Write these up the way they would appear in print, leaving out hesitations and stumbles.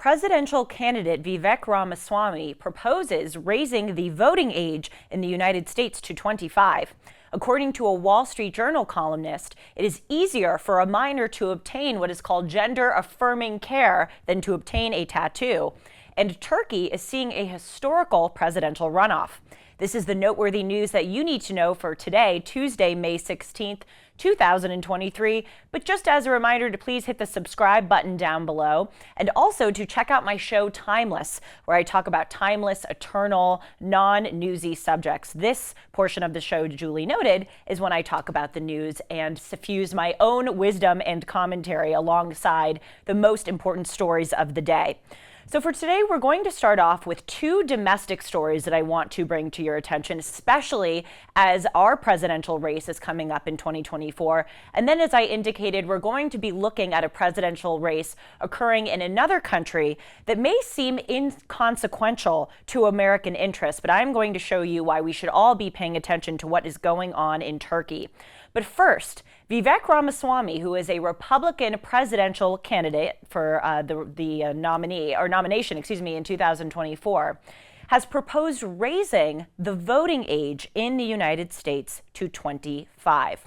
Presidential candidate Vivek Ramaswamy proposes raising the voting age in the United States to 25. According to a Wall Street Journal columnist, it is easier for a minor to obtain what is called gender-affirming care than to obtain a tattoo. And Turkey is seeing a historical presidential runoff. This is the noteworthy news that you need to know for today, Tuesday, May 16th, 2023. But just as a reminder to please hit the subscribe button down below, and also to check out my show Timeless, where I talk about timeless, eternal, non-newsy subjects. This portion of the show, duly noted, is when I talk about the news and suffuse my own wisdom and commentary alongside the most important stories of the day. So for today, we're going to start off with two domestic stories that I want to bring to your attention, especially as our presidential race is coming up in 2024. And then, as I indicated, we're going to be looking at a presidential race occurring in another country that may seem inconsequential to American interests, but I'm going to show you why we should all be paying attention to what is going on in Turkey. But first, Vivek Ramaswamy, who is a Republican presidential candidate for the nomination in 2024, has proposed raising the voting age in the United States to 25.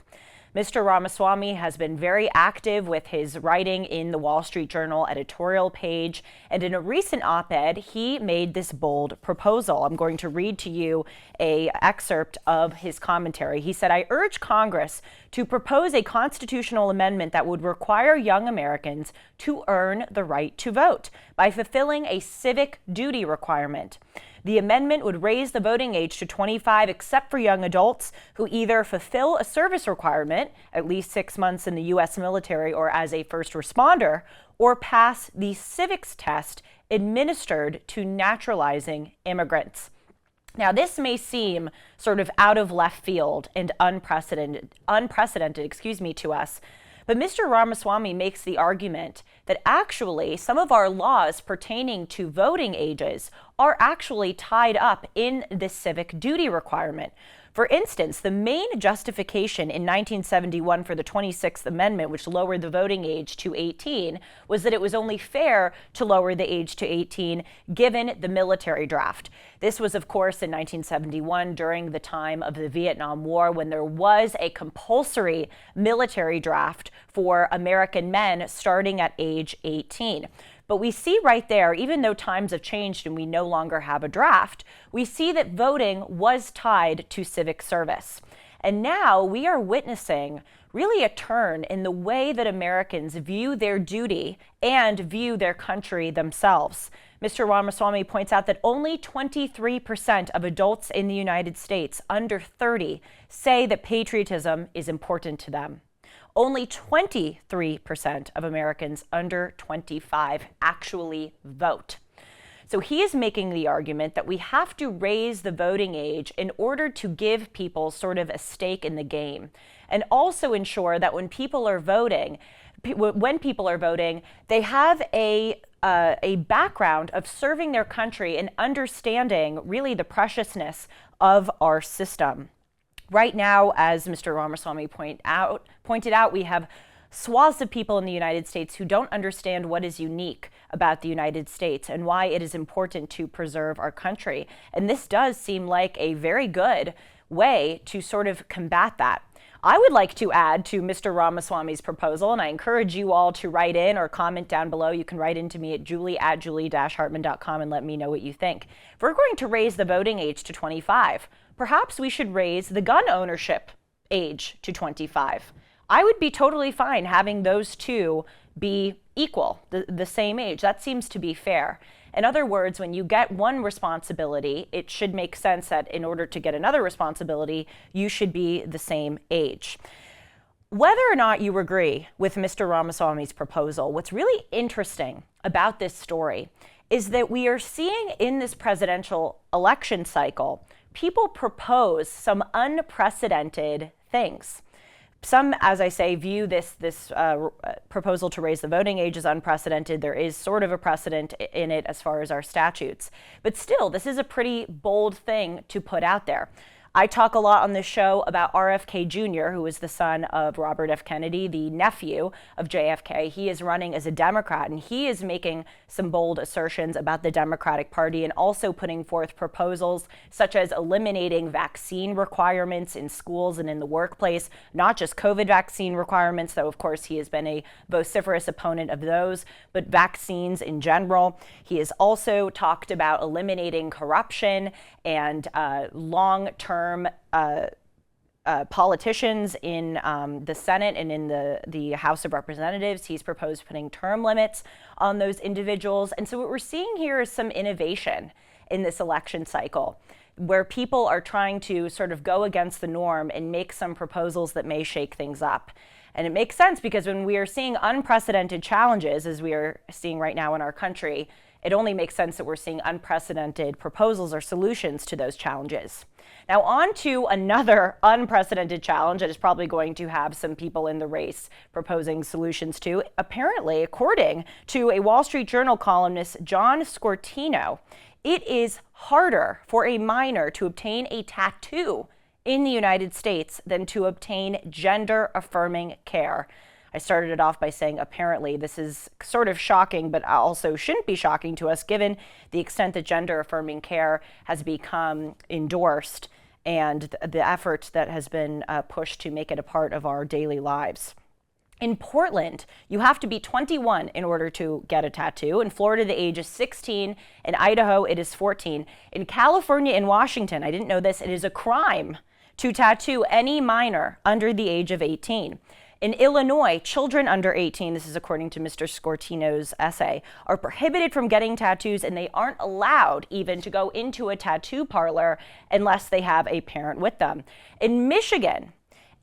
Mr. Ramaswamy has been very active with his writing in the Wall Street Journal editorial page, and in a recent op-ed, he made this bold proposal. I'm going to read to you an excerpt of his commentary. He said, "I urge Congress to propose a constitutional amendment that would require young Americans to earn the right to vote by fulfilling a civic duty requirement. The amendment would raise the voting age to 25 except for young adults who either fulfill a service requirement, at least 6 months in the U.S. military or as a first responder, or pass the civics test administered to naturalizing immigrants." Now, this may seem sort of out of left field and unprecedented, to us. But Mr. Ramaswamy makes the argument that actually some of our laws pertaining to voting ages are actually tied up in this civic duty requirement. For instance, the main justification in 1971 for the 26th Amendment, which lowered the voting age to 18, was that it was only fair to lower the age to 18 given the military draft. This was, of course, in 1971 during the time of the Vietnam War, when there was a compulsory military draft for American men starting at age 18. But we see right there, even though times have changed and we no longer have a draft, we see that voting was tied to civic service. And now we are witnessing really a turn in the way that Americans view their duty and view their country themselves. Mr. Ramaswamy points out that only 23% of adults in the United States under 30 say that patriotism is important to them. Only 23% of Americans under 25 actually vote. So he is making the argument that we have to raise the voting age in order to give people sort of a stake in the game, and also ensure that when people are voting, they have a background of serving their country and understanding really the preciousness of our system. Right now, as Mr. Ramaswamy pointed out, we have swaths of people in the United States who don't understand what is unique about the United States and why it is important to preserve our country. And this does seem like a very good way to sort of combat that. I would like to add to Mr. Ramaswamy's proposal, and I encourage you all to write in or comment down below. You can write into me at julie@julie-hartman.com and let me know what you think. If we're going to raise the voting age to 25, perhaps we should raise the gun ownership age to 25. I would be totally fine having those two be equal, the same age. That seems to be fair. In other words, when you get one responsibility, it should make sense that in order to get another responsibility, you should be the same age. Whether or not you agree with Mr. Ramaswamy's proposal, what's really interesting about this story is that we are seeing in this presidential election cycle, people propose some unprecedented things. Some, as I say, view this proposal to raise the voting age as unprecedented. There is sort of a precedent in it as far as our statutes. But still, this is a pretty bold thing to put out there. I talk a lot on this show about RFK Jr., who is the son of Robert F. Kennedy, the nephew of JFK. He is running as a Democrat, and he is making some bold assertions about the Democratic Party and also putting forth proposals such as eliminating vaccine requirements in schools and in the workplace, not just COVID vaccine requirements, though of course he has been a vociferous opponent of those, but vaccines in general. He has also talked about eliminating corruption and long-term politicians in the Senate and in the House of Representatives. He's proposed putting term limits on those individuals. And so what we're seeing here is some innovation in this election cycle, where people are trying to sort of go against the norm and make some proposals that may shake things up. And it makes sense because when we are seeing unprecedented challenges, as we are seeing right now in our country, it only makes sense that we're seeing unprecedented proposals or solutions to those challenges. Now on to another unprecedented challenge that is probably going to have some people in the race proposing solutions to. Apparently, according to a Wall Street Journal columnist, John Scortino, it is harder for a minor to obtain a tattoo in the United States than to obtain gender-affirming care. I started it off by saying apparently. This is sort of shocking, but also shouldn't be shocking to us given the extent that gender-affirming care has become endorsed and the effort that has been pushed to make it a part of our daily lives. In Portland, you have to be 21 in order to get a tattoo. In Florida, the age is 16. In Idaho, it is 14. In California and Washington, I didn't know this, it is a crime to tattoo any minor under the age of 18. In Illinois, children under 18, this is according to Mr. Scortino's essay, are prohibited from getting tattoos, and they aren't allowed even to go into a tattoo parlor unless they have a parent with them. In Michigan,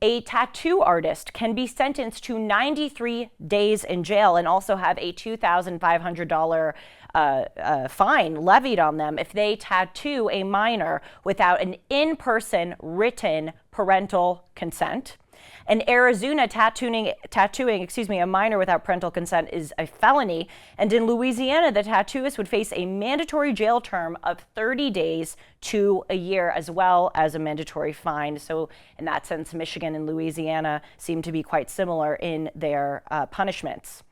a tattoo artist can be sentenced to 93 days in jail and also have a $2,500 fine levied on them if they tattoo a minor without an in-person written parental consent. In Arizona, tattooing a minor without parental consent is a felony. And in Louisiana, the tattooist would face a mandatory jail term of 30 days to a year, as well as a mandatory fine. So in that sense, Michigan and Louisiana seem to be quite similar in their punishments.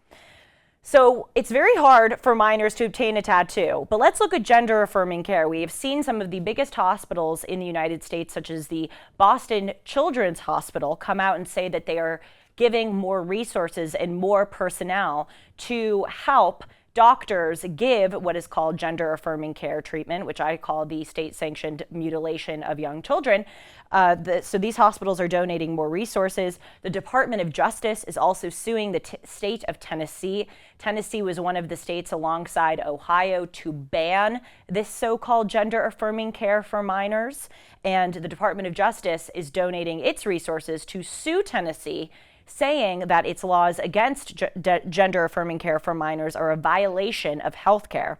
So it's very hard for minors to obtain a tattoo, but let's look at gender-affirming care. We have seen some of the biggest hospitals in the United States, such as the Boston Children's Hospital, come out and say that they are giving more resources and more personnel to help doctors give what is called gender-affirming care treatment, which I call the state-sanctioned mutilation of young children. So these hospitals are donating more resources. The Department of Justice is also suing the state of Tennessee. Tennessee was one of the states alongside Ohio to ban this so-called gender-affirming care for minors. And the Department of Justice is donating its resources to sue Tennessee, saying that its laws against gender-affirming care for minors are a violation of health care.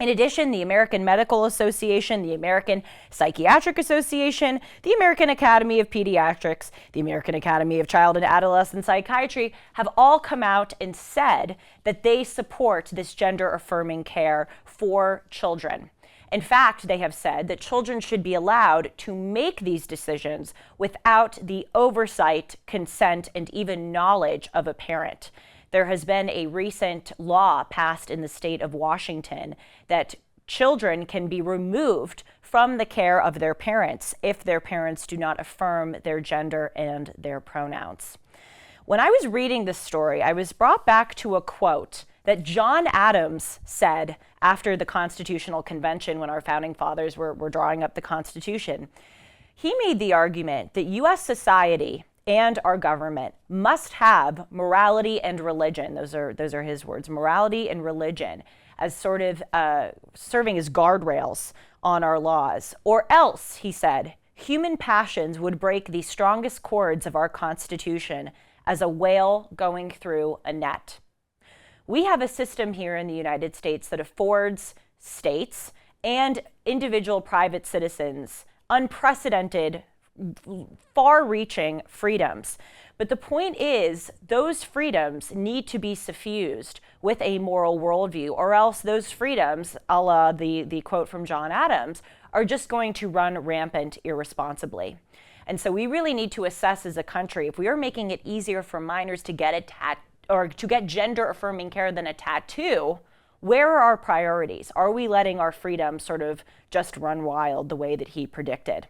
In addition, the American Medical Association, the American Psychiatric Association, the American Academy of Pediatrics, the American Academy of Child and Adolescent Psychiatry have all come out and said that they support this gender-affirming care for children. In fact, they have said that children should be allowed to make these decisions without the oversight, consent, and even knowledge of a parent. There has been a recent law passed in the state of Washington that children can be removed from the care of their parents if their parents do not affirm their gender and their pronouns. When I was reading this story, I was brought back to a quote that John Adams said after the Constitutional Convention when our founding fathers were drawing up the Constitution. He made the argument that U.S. society and our government must have morality and religion. Those are his words, morality and religion, as sort of serving as guardrails on our laws. Or else, he said, human passions would break the strongest cords of our Constitution as a whale going through a net. We have a system here in the United States that affords states and individual private citizens unprecedented far-reaching freedoms. But the point is, those freedoms need to be suffused with a moral worldview, or else those freedoms, a la the quote from John Adams, are just going to run rampant irresponsibly. And so we really need to assess as a country, if we are making it easier for minors to get or to get gender-affirming care than a tattoo, where are our priorities? Are we letting our freedom sort of just run wild the way that he predicted?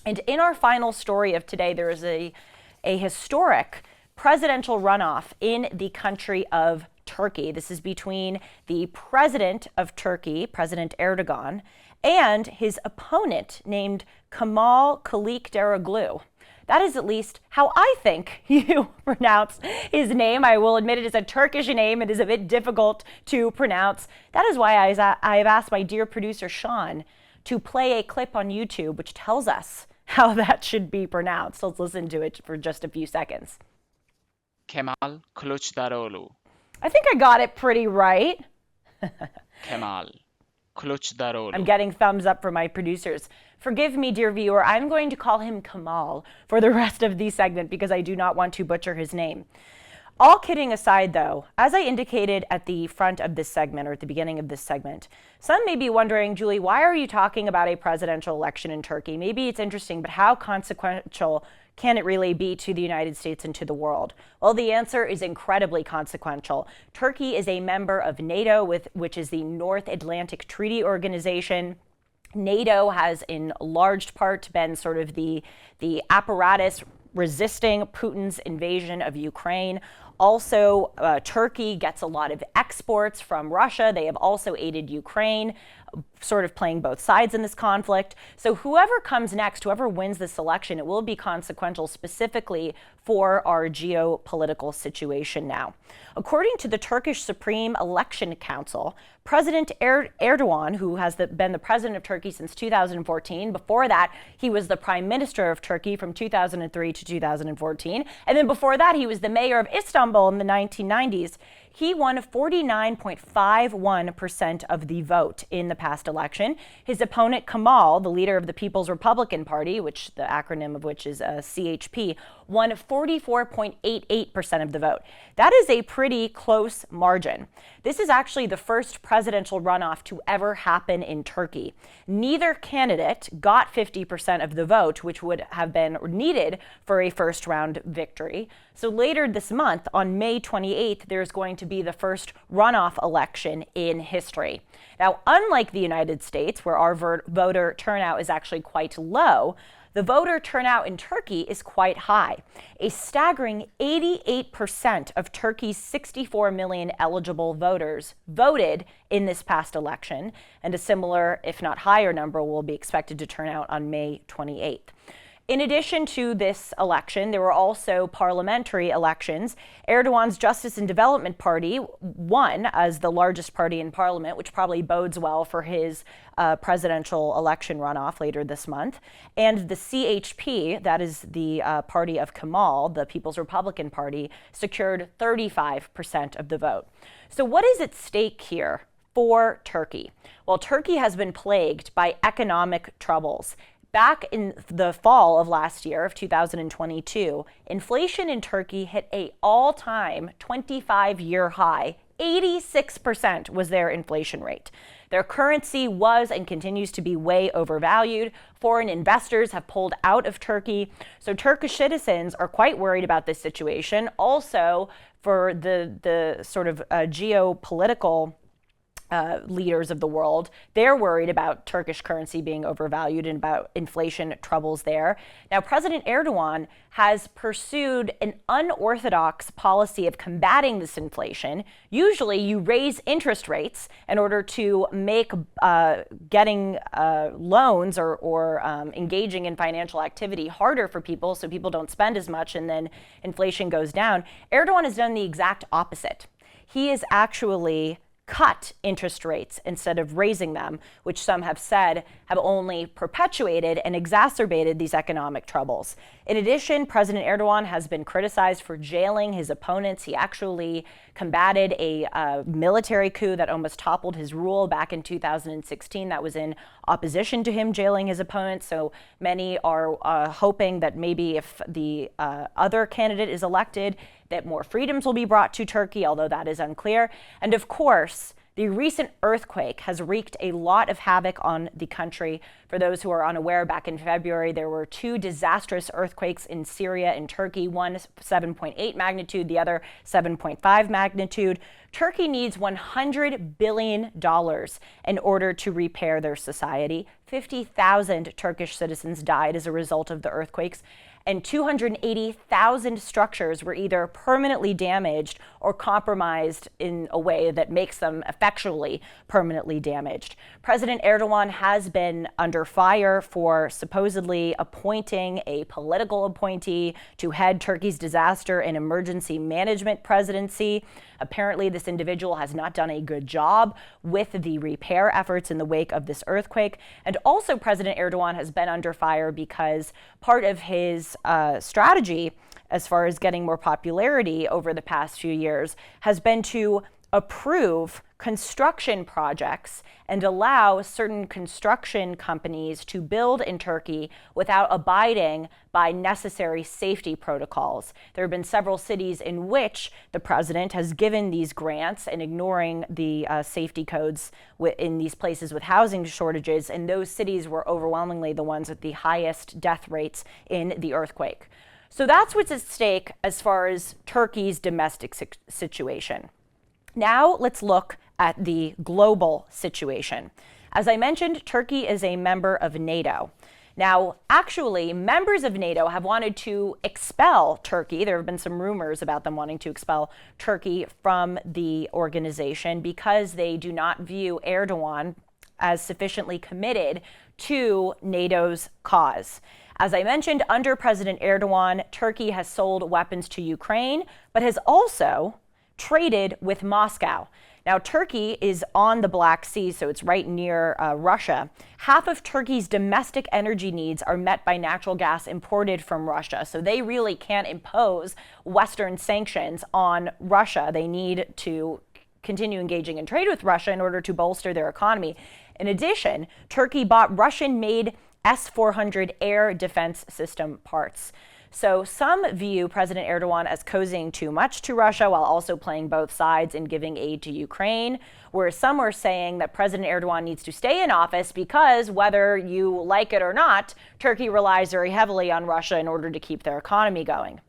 And in our final story of today, there is a historic presidential runoff in the country of Turkey. This is between the president of Turkey, President Erdogan, and his opponent named Kemal Kilicdaroglu. That is at least how I think you pronounce his name. I will admit it is a Turkish name. It is a bit difficult to pronounce. That is why I have asked my dear producer, Sean, to play a clip on YouTube which tells us how that should be pronounced. So let's listen to it for just a few seconds. Kemal Kilicdaroglu. I think I got it pretty right. Kemal Kilicdaroglu. I'm getting thumbs up from my producers. Forgive me, dear viewer, I'm going to call him Kemal for the rest of the segment because I do not want to butcher his name. All kidding aside, though, as I indicated at the front of this segment, or at the beginning of this segment, some may be wondering, Julie, why are you talking about a presidential election in Turkey? Maybe it's interesting, but how consequential can it really be to the United States and to the world? Well, the answer is incredibly consequential. Turkey is a member of NATO, which is the North Atlantic Treaty Organization. NATO has in large part been sort of the apparatus resisting Putin's invasion of Ukraine. Also, Turkey gets a lot of exports from Russia. They have also aided Ukraine, sort of playing both sides in this conflict. So whoever comes next, whoever wins this election, it will be consequential specifically for our geopolitical situation now. According to the Turkish Supreme Election Council, President Erdogan, who has been the president of Turkey since 2014, before that, he was the prime minister of Turkey from 2003 to 2014, and then before that, he was the mayor of Istanbul in the 1990s. He won 49.51% of the vote in the past election. His opponent, Kemal, the leader of the People's Republican Party, which the acronym of which is CHP, won 44.88% of the vote. That is a pretty close margin. This is actually the first presidential runoff to ever happen in Turkey. Neither candidate got 50% of the vote, which would have been needed for a first round victory. So later this month, on May 28th, there's going to be the first runoff election in history. Now, unlike the United States, where our voter turnout is actually quite low, the voter turnout in Turkey is quite high. A staggering 88% of Turkey's 64 million eligible voters voted in this past election, and a similar, if not higher number, will be expected to turn out on May 28th. In addition to this election, there were also parliamentary elections. Erdogan's Justice and Development Party won as the largest party in parliament, which probably bodes well for his presidential election runoff later this month. And the CHP, that is the party of Kemal, the People's Republican Party, secured 35% of the vote. So what is at stake here for Turkey? Well, Turkey has been plagued by economic troubles. Back in the fall of last year, of 2022, inflation in Turkey hit an all-time 25-year high. 86% was their inflation rate. Their currency was and continues to be way overvalued. Foreign investors have pulled out of Turkey. So Turkish citizens are quite worried about this situation. Also, for the sort of geopolitical leaders of the world, they're worried about Turkish currency being overvalued and about inflation troubles there. Now, President Erdogan has pursued an unorthodox policy of combating this inflation. Usually, you raise interest rates in order to make getting loans or engaging in financial activity harder for people so people don't spend as much and then inflation goes down. Erdogan has done the exact opposite. He is actually cut interest rates instead of raising them, which some have said have only perpetuated and exacerbated these economic troubles. In addition, President Erdogan has been criticized for jailing his opponents. He actually combated a military coup that almost toppled his rule back in 2016 that was in opposition to him jailing his opponents. So many are hoping that maybe if the other candidate is elected, that more freedoms will be brought to Turkey, although that is unclear. And of course, the recent earthquake has wreaked a lot of havoc on the country. For those who are unaware, back in February, there were two disastrous earthquakes in Syria and Turkey, one 7.8 magnitude, the other 7.5 magnitude. Turkey needs $100 billion in order to repair their society. 50,000 Turkish citizens died as a result of the earthquakes, and 280,000 structures were either permanently damaged or compromised in a way that makes them effectually permanently damaged. President Erdogan has been under fire for supposedly appointing a political appointee to head Turkey's disaster and emergency management presidency. Apparently, this individual has not done a good job with the repair efforts in the wake of this earthquake. And also, President Erdogan has been under fire because part of his strategy, as far as getting more popularity over the past few years, has been to approve construction projects and allow certain construction companies to build in Turkey without abiding by necessary safety protocols. There have been several cities in which the president has given these grants and ignoring the safety codes in these places with housing shortages, and those cities were overwhelmingly the ones with the highest death rates in the earthquake. So that's what's at stake as far as Turkey's domestic situation. Now let's look at the global situation. As I mentioned, Turkey is a member of NATO. Now, actually, members of NATO have wanted to expel Turkey. There have been some rumors about them wanting to expel Turkey from the organization because they do not view Erdogan as sufficiently committed to NATO's cause. As I mentioned, under President Erdogan, Turkey has sold weapons to Ukraine, but has also traded with Moscow. Now, Turkey is on the Black Sea, so it's right near Russia. Half of Turkey's domestic energy needs are met by natural gas imported from Russia, so they really can't impose Western sanctions on Russia. They need to continue engaging in trade with Russia in order to bolster their economy. In addition, Turkey bought Russian-made S-400 air defense system parts. So some view President Erdogan as cozying too much to Russia while also playing both sides and giving aid to Ukraine, whereas some are saying that President Erdogan needs to stay in office because, whether you like it or not, Turkey relies very heavily on Russia in order to keep their economy going.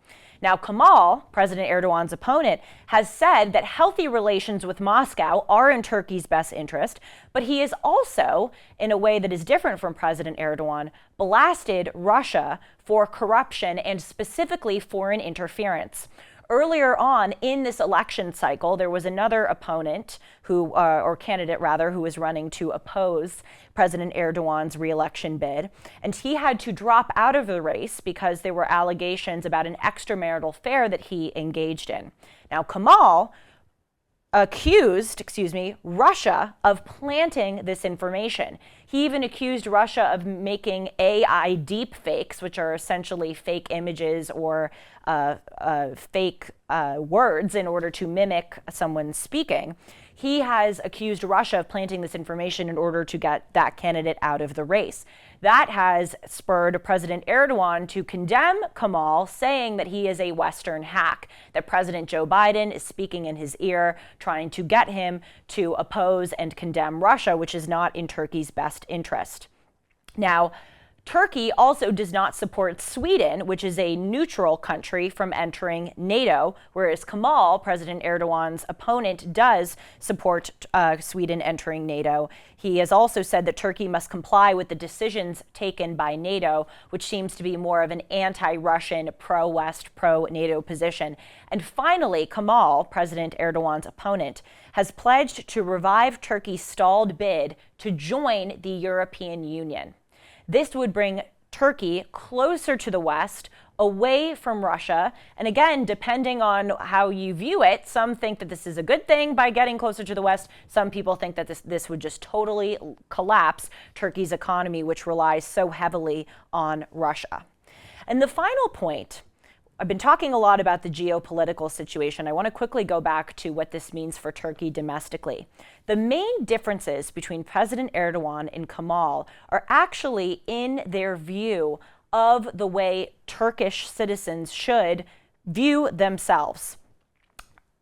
Now, Kemal, President Erdogan's opponent, has said that healthy relations with Moscow are in Turkey's best interest, but he is also, in a way that is different from President Erdogan, blasted Russia for corruption and specifically foreign interference. Earlier on in this election cycle, there was another opponent or candidate rather, who was running to oppose President Erdogan's re-election bid. And he had to drop out of the race because there were allegations about an extramarital affair that he engaged in. Now, Kemal accused, Russia of planting this information. He even accused Russia of making AI deepfakes, which are essentially fake images or fake words in order to mimic someone speaking. He has accused Russia of planting this information in order to get that candidate out of the race. That has spurred President Erdogan to condemn Kemal, saying that he is a Western hack, that President Joe Biden is speaking in his ear, trying to get him to oppose and condemn Russia, which is not in Turkey's best interest. Now, Turkey also does not support Sweden, which is a neutral country, from entering NATO, whereas Kemal, President Erdogan's opponent, does support Sweden entering NATO. He has also said that Turkey must comply with the decisions taken by NATO, which seems to be more of an anti-Russian, pro-West, pro-NATO position. And finally, Kemal, President Erdogan's opponent, has pledged to revive Turkey's stalled bid to join the European Union. This would bring Turkey closer to the West, away from Russia. And again, depending on how you view it, some think that this is a good thing by getting closer to the West. Some people think that this would just totally collapse Turkey's economy, which relies so heavily on Russia. And the final point, I've been talking a lot about the geopolitical situation. I want to quickly go back to what this means for Turkey domestically. The main differences between President Erdogan and Kemal are actually in their view of the way Turkish citizens should view themselves.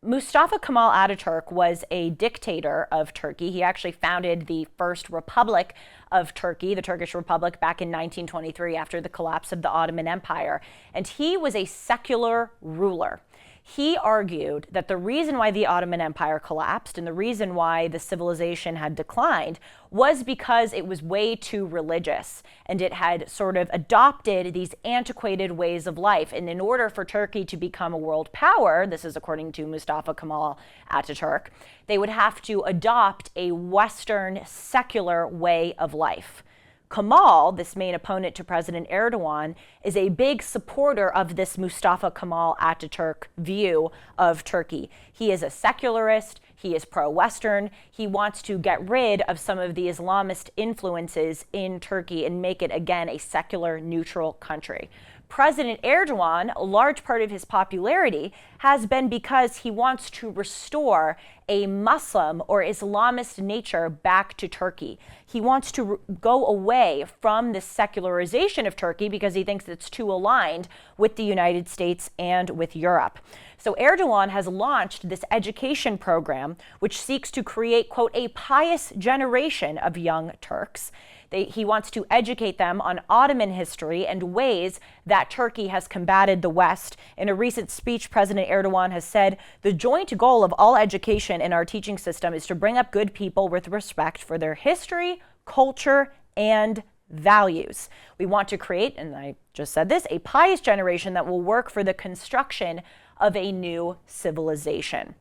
Mustafa Kemal Ataturk was a dictator of Turkey. He actually founded the first republic of Turkey, the Turkish Republic, back in 1923 after the collapse of the Ottoman Empire. And he was a secular ruler. He argued that the reason why the Ottoman Empire collapsed and the reason why the civilization had declined was because it was way too religious and it had sort of adopted these antiquated ways of life. And in order for Turkey to become a world power, this is according to Mustafa Kemal Ataturk, they would have to adopt a Western secular way of life. Kemal, this main opponent to President Erdogan, is a big supporter of this Mustafa Kemal Ataturk view of Turkey. He is a secularist. He is pro-Western. He wants to get rid of some of the Islamist influences in Turkey and make it, again, a secular, neutral country. President Erdogan, a large part of his popularity has been because he wants to restore a Muslim or Islamist nature back to Turkey. He wants to go away from the secularization of Turkey because he thinks it's too aligned with the United States and with Europe. So Erdogan has launched this education program which seeks to create, quote, a pious generation of young Turks. He wants to educate them on Ottoman history and ways that Turkey has combated the West. In a recent speech, President Erdogan has said, the joint goal of all education in our teaching system is to bring up good people with respect for their history, culture, and values. We want to create, and I just said this, a pious generation that will work for the construction of a new civilization.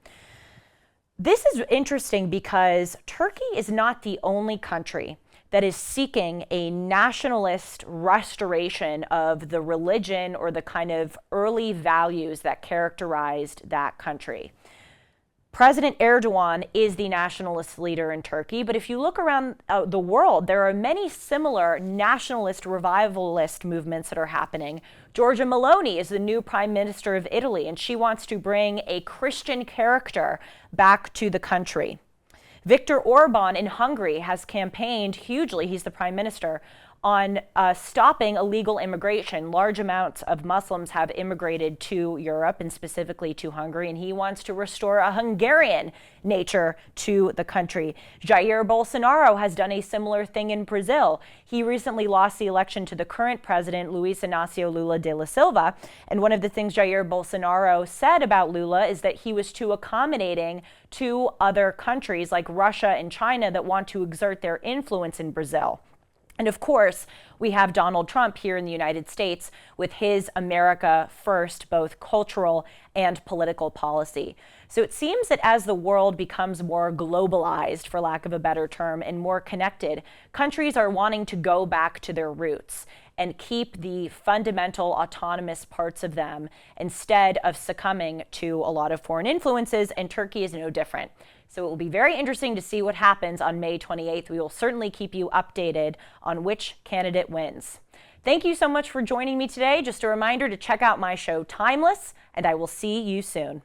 This is interesting because Turkey is not the only country that is seeking a nationalist restoration of the religion or the kind of early values that characterized that country. President Erdogan is the nationalist leader in Turkey, but if you look around the world, there are many similar nationalist revivalist movements that are happening. Giorgia Meloni is the new prime minister of Italy, and she wants to bring a Christian character back to the country. Viktor Orban in Hungary has campaigned hugely, he's the prime minister, on stopping illegal immigration. Large amounts of Muslims have immigrated to Europe and specifically to Hungary, and he wants to restore a Hungarian nature to the country. Jair Bolsonaro has done a similar thing in Brazil. He recently lost the election to the current president, Luiz Inácio Lula da Silva, and one of the things Jair Bolsonaro said about Lula is that he was too accommodating to other countries like Russia and China that want to exert their influence in Brazil. And of course, we have Donald Trump here in the United States with his America First, both cultural and political policy. So it seems that as the world becomes more globalized, for lack of a better term, and more connected, countries are wanting to go back to their roots and keep the fundamental autonomous parts of them instead of succumbing to a lot of foreign influences, and Turkey is no different. So it will be very interesting to see what happens on May 28th. We will certainly keep you updated on which candidate wins. Thank you so much for joining me today. Just a reminder to check out my show Timeless, and I will see you soon.